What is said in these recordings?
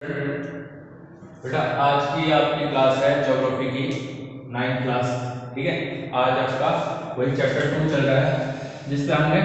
बेटा आज की आपकी क्लास है ज्योग्राफी की 9th क्लास। ठीक है, आज आपका वही चैप्टर 2 चल रहा है जिसमें हमने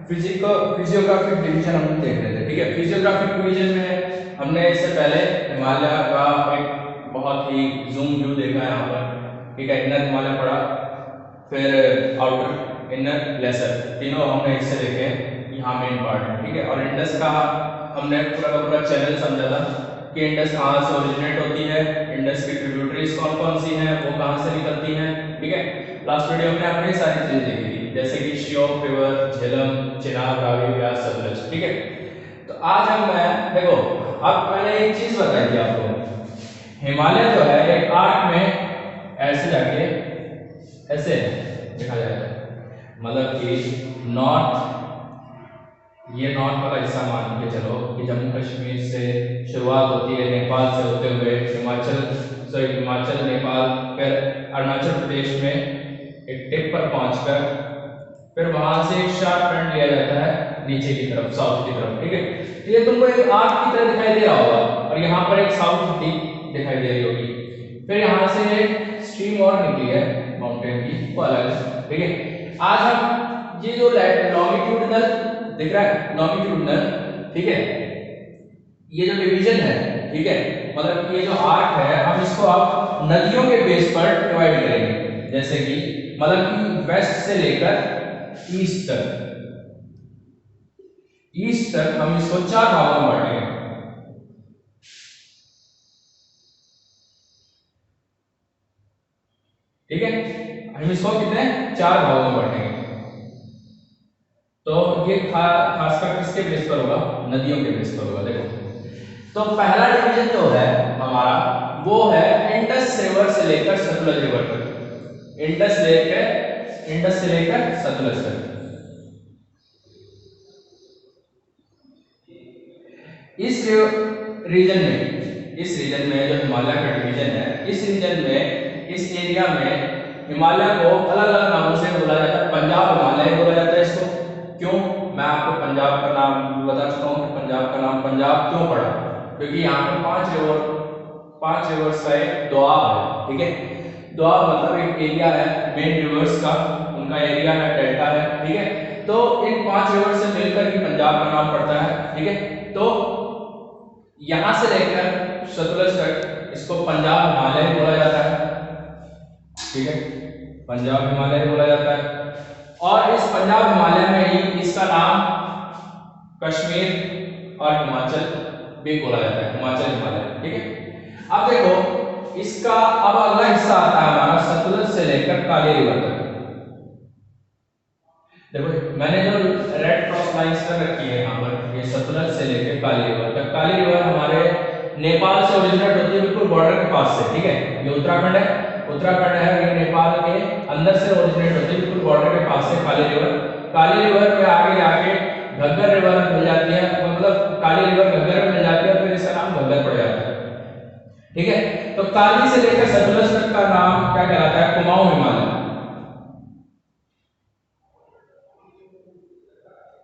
फिजियोग्राफिक डिवीजन हम देख रहे थे। ठीक है, फिजियोग्राफिक डिवीजन में हमने इससे पहले हिमालय का एक बहुत ही जूम व्यू देखा यहाँ पर। ठीक है, इनर हिमालय पढ़ा, फिर आउटर, इनर, लेसर, तीनों हमने इससे देखे। यहाँ मेन पार्ट है। ठीक है, और इंडस का हमने पूरा का पूरा चैनल समझा था कि इंडस कहाँ से ओरिजिनेट होती है, इंडस की ट्रिब्यूटरीज कौन कौन सी हैं, वो कहाँ से निकलती हैं। ठीक है, लास्ट वीडियो में हमने सारी चीजें देखी थी जैसे कि श्योक रिवर, झेलम, चिनाब, रावी, व्यास, सतलज। ठीक है, तो आज देखो, अब मैंने एक चीज बताई थी आपको, हिमालय जो है एक आर्क में ऐसे जाके ऐसे देखा जाता है, मतलब कि नॉर्थ, ये नॉर्थ वाला हिस्सा मान के चलो कि जम्मू कश्मीर से शुरुआत होती है, नेपाल से होते हुए हिमाचल, नेपाल, फिर अरुणाचल प्रदेश में एक टिप पर पहुंचकर फिर वहां से एक शार्प टर्न लिया जाता है नीचे की तरफ, साउथ की तरफ। ठीक है, तो ये तुमको एक आर्क की तरह दिखाई दे रहा होगा और यहाँ पर एक साउथ टिप दिखाई दे रही होगी। फिर यहाँ से एक स्ट्रीम और निकली है माउंटेन की, वो अलग है। ठीक है, आज हम ये जो लॉन्गिट्यूडनल दिख रहा है, लॉन्गिट्यूडनल, ठीक है, ये जो डिवीजन है, ठीक है, मतलब ये जो आर्क है हम इसको अब नदियों के बेस पर डिवाइड करेंगे। जैसे कि मतलब कि वेस्ट से लेकर ईस्ट तक हम इसको 4 भागों में बांटेंगे। ठीक है, हम इसको कितने 4 भागों में बांटेंगे। तो ये खासकर किसके बेस पर होगा, नदियों के बेस पर होगा। देखो, तो पहला डिवीजन जो है हमारा वो है इंडस रिवर से लेकर सतलज रिवर तक, इंडस से लेकर सतलज तक। इस रीजन में जो हिमालय का डिवीजन है, इस रीजन में, इस एरिया में हिमालय को अलग अलग नामों से बोला जाता है। पंजाब हिमालय बोला जाता है इसको। क्यों, मैं आपको पंजाब का नाम बता चुका हूँ कि पंजाब का नाम पंजाब क्यों पड़ा, क्योंकि यहाँ पे 5 रिवर्स का एक दोआब है। ठीक है, दोआब मतलब एक एरिया है मेन रिवर्स का, उनका एरिया है, डेल्टा है। ठीक है, तो इन 5 रिवर्स से मिलकर ही पंजाब का नाम पड़ता है। ठीक है, तो यहां से लेकर सतलज तक इसको पंजाब हिमालय बोला जाता है। ठीक है, पंजाब हिमालय बोला जाता है, और इस पंजाब हिमालय में ही इसका नाम कश्मीर और हिमाचल भी बोला जाता है, हिमाचल हिमालय। ठीक है, अब देखो इसका अब अगला हिस्सा आता है हमारा सतलज से लेकर काली रिवर तक। देखो मैंने जो रेड क्रॉस लाइंस कर रखी है यहाँ पर, ये सतलज से लेकर काली रिवर तक। काली रिवर हमारे नेपाल से ओरिजिनेट होती है, बिल्कुल बॉर्डर के पास से। ठीक है, ये उत्तराखंड है, ये नेपाल के अंदर से ओरिजिनेट होती है, बिल्कुल बॉर्डर के पास से काली रिवर में आगे जाके घग्गर रिवर मिल जाती है, मतलब काली रिवर घग्गर में मिल जाती है, फिर इसका नाम घग्गर पड़ जाता है। ठीक है, तो काली से लेकर सतलज तक का नाम क्या कहलाता है, कुमाऊं हिमालय,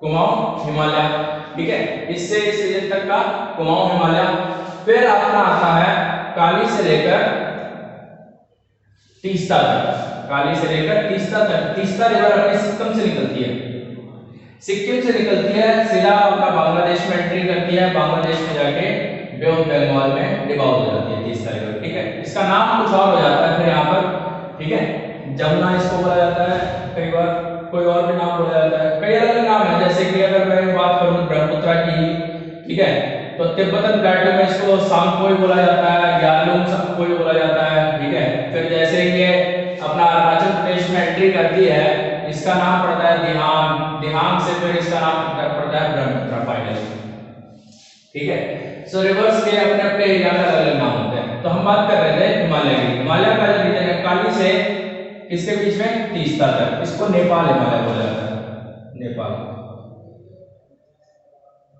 कुमाऊं हिमालय। ठीक है, इससे इस रीजन तक का कुमाऊं हिमालय। फिर अपना आता है काली से लेकर तीस्ता तक, काली से लेकर तीस्ता तक। तीस्ता रिवर अपने सिक्किम से निकलती है, सीधा अपना बांग्लादेश में एंट्री करती है, बांग्लादेश में जाके बे ऑफ बंगाल में डिबाउट हो जाती है तीस्ता रिवर। ठीक है, इसका नाम कुछ और हो जाता है फिर यहाँ पर। ठीक है, जमुना इसको बोला जाता है, कई बार कोई और भी नाम बोला जाता है, कई अलग नाम है। जैसे कि अगर मैं बात करूं ब्रह्मपुत्र की, ठीक है, तो तिब्बतन प्लेटो में इसको सांगपोई बोला जाता है, ग्यालुंग सांगपोई बोला जाता है। ठीक है, फिर जैसे ये अपना अरुणाचल प्रदेश में एंट्री करती है, इसका नाम पड़ता है दिहांग से फिर इसका नाम पड़ता है ब्रह्मपुत्र फाइनली। ठीक है, सो रिवर्स के अपने अपने एरिया में अलग अलग नाम होते हैं। तो हम बात कर रहे थे हिमालय की। हिमालय का जो रीजन है काली से इसके बीच में तीस्ता तक, इसको नेपाल हिमालय बोला जाता है,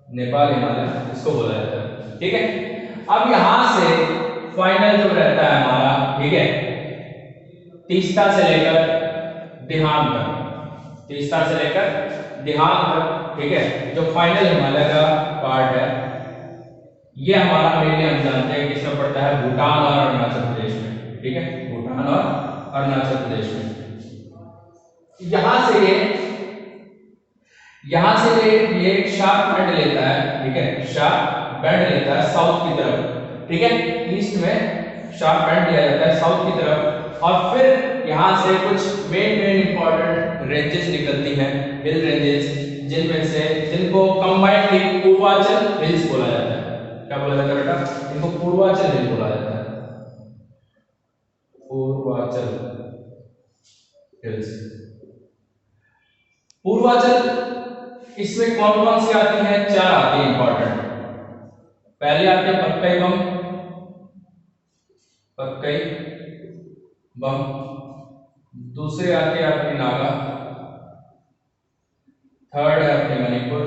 नेपाल हिमालय इसको बोला जाता है। ठीक है, अब यहां से फाइनल जो रहता है हमारा, ठीक है, तीस्ता से लेकर दिहांग तक, ठीक है, जो फाइनल हिमालय का पार्ट है ये हमारा मेनली हम जानते हैं कि इसमें पड़ता है भूटान और अरुणाचल प्रदेश में, ठीक है, भूटान और अरुणाचल प्रदेश में। यहां से ये एक शार्प बेंड लेता है, ठीक है, शार्प बेंड लेता है साउथ की तरफ, ठीक है, ईस्ट में शार्प बेंड लिया जाता है साउथ की तरफ, और फिर यहां से कुछ मेन इंपॉर्टेंट रेंजेस निकलती हैं, हिल रेंजेस, जिनको कंबाइंडली पूर्वांचल हिल्स बोला जाता है। क्या बोला जाता है बेटा? इनको पूर्वांचल हिल बोला जाता है, पूर्वांचल हिल्स। पूर्वांचल, इसमें कौन कौन सी आती हैं? 4 आती है इंपॉर्टेंट। पहले आती है पक्कई बम, दूसरे आती है अपनी नागा, थर्ड है अपने मणिपुर,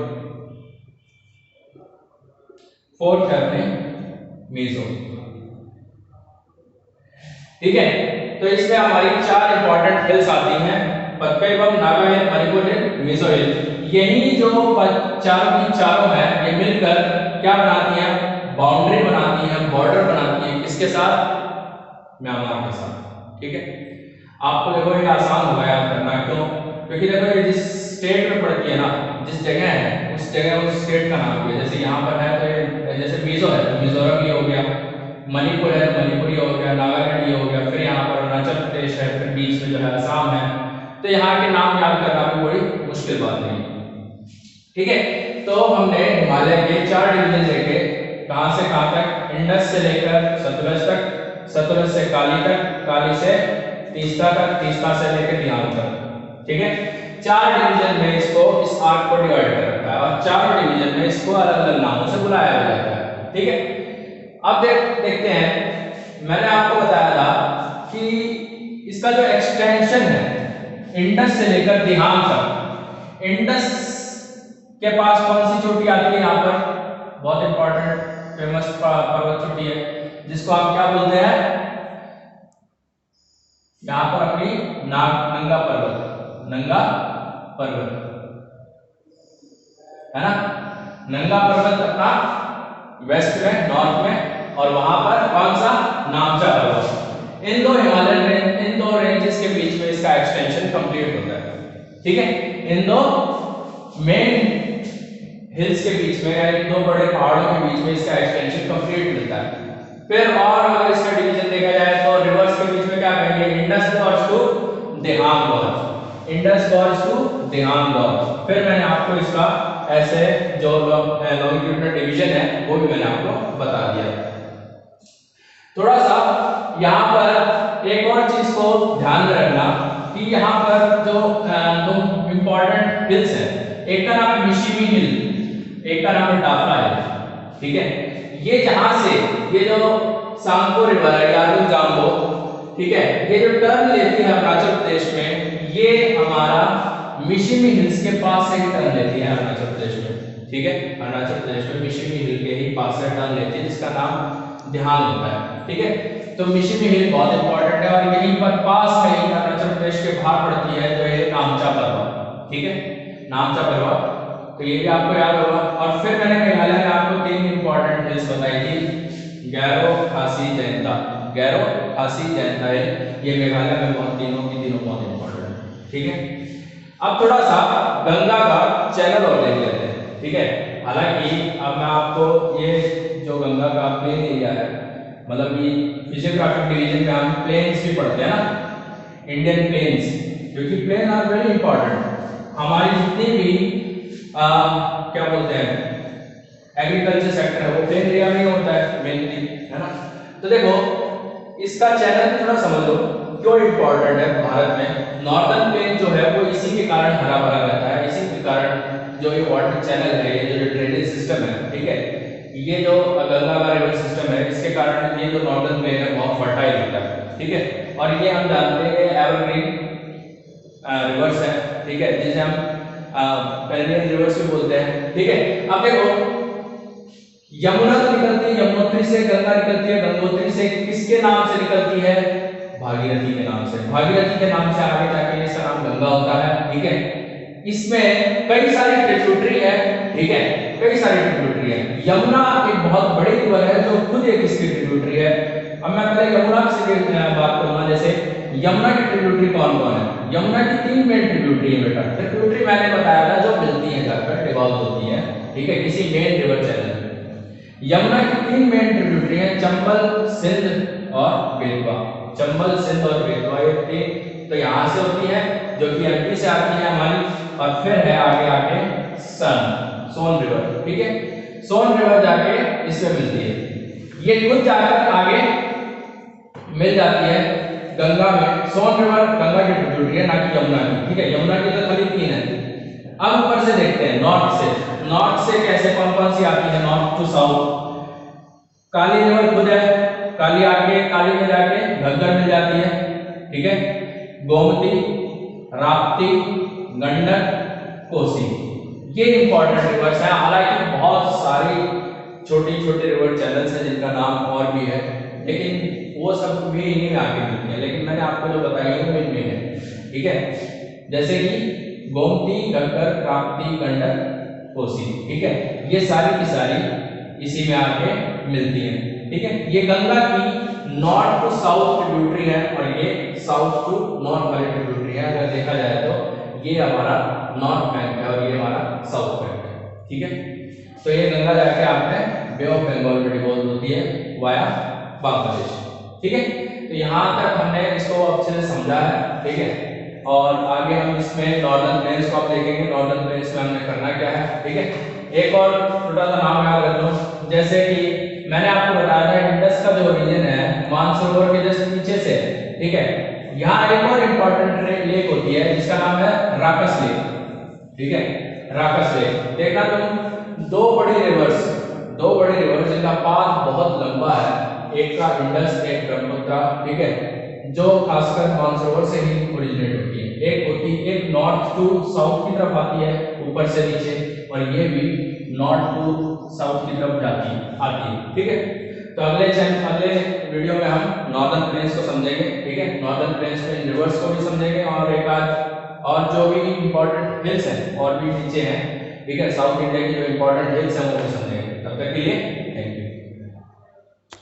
फोर्थ है अपने मिजो, ठीक है। तो इसमें हमारी 4 इंपॉर्टेंट हिल्स आती हैं, पक्कई बम, नागा हिल, मणिपुर हिल, मिजो हिल। यही जो चारों हैं, ये मिलकर क्या बनाती हैं? बाउंड्री बनाती हैं, बॉर्डर बनाती हैं, किसके साथ? म्यांमार के साथ, ठीक है। आपको देखो ये आसान होगा याद करना, क्यों? क्योंकि देखो ये जिस स्टेट में पड़ती है ना, जिस जगह है उस जगह उस स्टेट का नाम है। जैसे यहाँ पर है तो ये, जैसे मिजो है तो मिजोरम ये हो गया, मणिपुर है तो मणिपुर ये हो गया, नागालैंड ये हो गया, फिर यहाँ पर अरुणाचल प्रदेश है, फिर बीच में जो है असम है। तो यहाँ के नाम याद करना भी कोई मुश्किल बात नहीं, ठीक है। तो हमने हिमालय के 4 डिवीजन देखे, कहां से कहां तक? इंडस से लेकर सतलज तक, सतलज से काली तक, काली से तीस्ता तक, तीस्ता से लेकर दियांग तक, ठीक है। 4 डिवीजन में इसको, इस आर्क को डिवाइड कर रखा है, और 4 डिवीजन में इसको अलग अलग नामों से बुलाया जाता है, ठीक है। अब देखते हैं, मैंने आपको बताया था कि इसका जो एक्सटेंशन है इंडस से लेकर दिहांग तक, इंडस के पास कौन सी चोटी आती है? यहाँ पर बहुत इंपॉर्टेंट फेमस पर्वत चोटी है, जिसको आप क्या बोलते हैं? यहाँ पर अपनी नंगा पर्वत है ना, नंगा पर्वत अपना वेस्ट में, नॉर्थ में, और वहां पर कौन सा? नामचा पर्वत। इन दो रेंजेस के बीच में इसका एक्सटेंशन कंप्लीट होता है, ठीक है। इन दो मेन हिल्स के बीच में, यानी 2 बड़े पहाड़ों के बीच में इसका एक्सटेंशन कंप्लीट मिलता है। फिर और अगर इसका डिवीजन देखा जाए तो रिवर्स के बीच में क्या कहेंगे? Indus gorge to Dihang gorge, Indus gorge to Dihang gorge. फिर मैंने आपको इसका ऐसे जो लॉन्गिट्यूडनल डिवीजन है वो भी मैंने आपको बता दिया। थोड़ा सा यहाँ पर एक और चीज को ध्यान में रखना कि यहाँ पर जो 2 इंपॉर्टेंट हिल्स हैं, एक का नाम है मिशिमी हिल, एक का नाम है डाफा हिल, ठीक है। ये जहां से ये जो सांगपो रिवर है, यारुल जाम्बो, ठीक है, ये जो टर्न लेती है अरुणाचल प्रदेश में, ये हमारा मिशिमी हिल्स के पास से ही टर्न लेती है अरुणाचल प्रदेश में, ठीक है। अरुणाचल प्रदेश में मिशिमी हिल के ही पास से टर्न लेती है, जिसका नाम ध्यान होता है, ठीक है। तो मिशिमी हिल बहुत इंपॉर्टेंट है, और यहीं पर पास में ही अरुणाचल प्रदेश के बाहर पड़ती है जो ये नामचा पर्वत, ठीक है, नामचा पर्वत। तो ये भी आपको याद होगा। और फिर मैंने मेघालय में आपको 3 इंपॉर्टेंट हिल्स बताई थी, गैरो, खासी, जैंता, गैरो, खासी, जैंता हिल। ये मेघालय में बहुत तीनों बहुत इंपॉर्टेंट है, ठीक है। अब थोड़ा सा गंगा का चैनल और देख लेते हैं, ठीक है। हालांकि अब मैं आपको ये जो गंगा का प्लेन एरिया है, मतलब ये फिजियोग्राफिक डिवीजन में हम प्लेन्स भी पढ़ते हैं ना, इंडियन प्लेन्स, क्योंकि प्लेन आर वेरी इंपॉर्टेंट। हमारी जितनी भी क्या बोलते हैं एग्रीकल्चर सेक्टर है, वो प्लेन एरिया में ही होता है मेनली, है ना। तो देखो इसका चैनल थोड़ा समझ लो क्यों इंपॉर्टेंट है भारत में। नॉर्दर्न प्लेन जो है वो इसी के कारण हरा भरा रहता है, इसी के कारण जो ये वाटर चैनल है, ये जो ड्रेनेज सिस्टम है, ठीक है, ये जो गंगा का रिवर सिस्टम है, इसके कारण ये जो नॉर्दर्न प्लेन है बहुत फर्टाइल होता है, ठीक है। और ये हम जानते हैं एवरग्रीन रिवर्स है, ठीक है, जिसे हम पेरिनियल रिवर्स भी बोलते हैं, ठीक है। अब देखो यमुना तो निकलती है यमुनोत्री से, गंगा निकलती है गंगोत्री से, किसके नाम से निकलती है? भागीरथी के नाम से। भागीरथी के नाम से आगे जाके इसका नाम गंगा होता है, ठीक है। इसमें कई सारी ट्रिब्यूटरी है, ठीक है, कई सारी ट्रिब्यूटरी है। यमुना एक बहुत बड़ी रिवर है जो खुद एक इसकी ट्रिब्यूटरी है। अब मैं पहले यमुना से बात करूंगा। जैसे यमुना की ट्रिब्यूटरी कौन कौन है? यमुना की 3 मेन ट्रिब्यूटरी है बेटा। ट्रिब्यूटरी मैंने बताया था जो मिलती है, जाकर डिवॉल्व होती है, ठीक है, किसी मेन रिवर चैनल में। यमुना की 3 मेन ट्रिब्यूटरी है, चंबल, सिंध और बेतवा। चंबल, सिंध और बेतवा, ये तो यहाँ से होती है जो कि एमपी से आती है हमारी, और फिर है आगे सोन रिवर, ठीक है। सोन रिवर जाके इसमें मिलती है, ये खुद जाकर आगे मिल जाती है गंगा में। सोन रिवर गंगा की ट्रिब्यूटरी है, ना कि यमुना की, ठीक है। यमुना की तो खाली 3 है। अब ऊपर से देखते हैं नॉर्थ से। नॉर्थ से कैसे कौन कौन सी आती है? North to south Kali river खुद है, काली आके काली में जाके घग्गर मिल जाती है, ठीक है। गोमती, राप्ती, गंडक, कोसी, ये इंपॉर्टेंट रिवर्स है। हालांकि बहुत सारी छोटी छोटी रिवर चैनल्स हैं जिनका नाम और भी है, लेकिन वो सब भी इन्हीं में आके मिलती है। लेकिन मैंने आपको जो बताई है वो इनमें है, ठीक है। जैसे कि गोमती, घग्गर, राप्ती, गंडक, कोसी, ठीक है, ये सारी की सारी इसी में आके मिलती है, ठीक है। ये गंगा की नॉर्थ टू साउथ ट्रिब्यूटरी है और ये साउथ टू नॉर्थ वाली ट्रिब्यूटरी है। अगर देखा जाए तो ये हमारा नॉर्थ बैंक है और ये हमारा साउथ बैंक है, ठीक है। तो ये गंगा जाके आपने बे ऑफ बंगाल में डिवोल्व होती है वाया बांग्लादेश, ठीक है। तो यहाँ तक हमने इसको अच्छे से समझा है, ठीक है। और आगे हम इसमें नॉर्दर्न प्लेन्स को आप देखेंगे। नॉर्दर्न प्लेन्स में हमने करना क्या है, ठीक है। एक और छोटा सा नाम याद रख लो, जैसे कि मैंने आपको बताया था इंडस का जो रीजन है मानसरोवर के जस्ट नीचे से, ठीक है। यहाँ एक और इंपॉर्टेंट लेक होती है जिसका नाम है राकस लेक, ठीक है, राकस लेक। देखना तुम दो बड़ी रिवर्स जिनका पाथ बहुत लंबा है, एक का इंडस, एक ब्रह्मपुत्र, ठीक है, जो खासकर मानसरोवर से ही ओरिजिनेट होती है। एक नॉर्थ टू साउथ की तरफ आती है ऊपर से नीचे, और ये भी नॉर्थ टू साउथ की तरफ आती है, ठीक है। तो अगले वीडियो में हम नॉर्दर्न प्लेन्स को समझेंगे, ठीक है। नॉर्दर्न प्लेन्स में रिवर्स को भी समझेंगे और एक आध और जो भी इंपॉर्टेंट हिल्स हैं और भी नीचे हैं, ठीक है, साउथ इंडिया की जो इंपॉर्टेंट हिल्स हैं वो भी समझेंगे। तब तक के लिए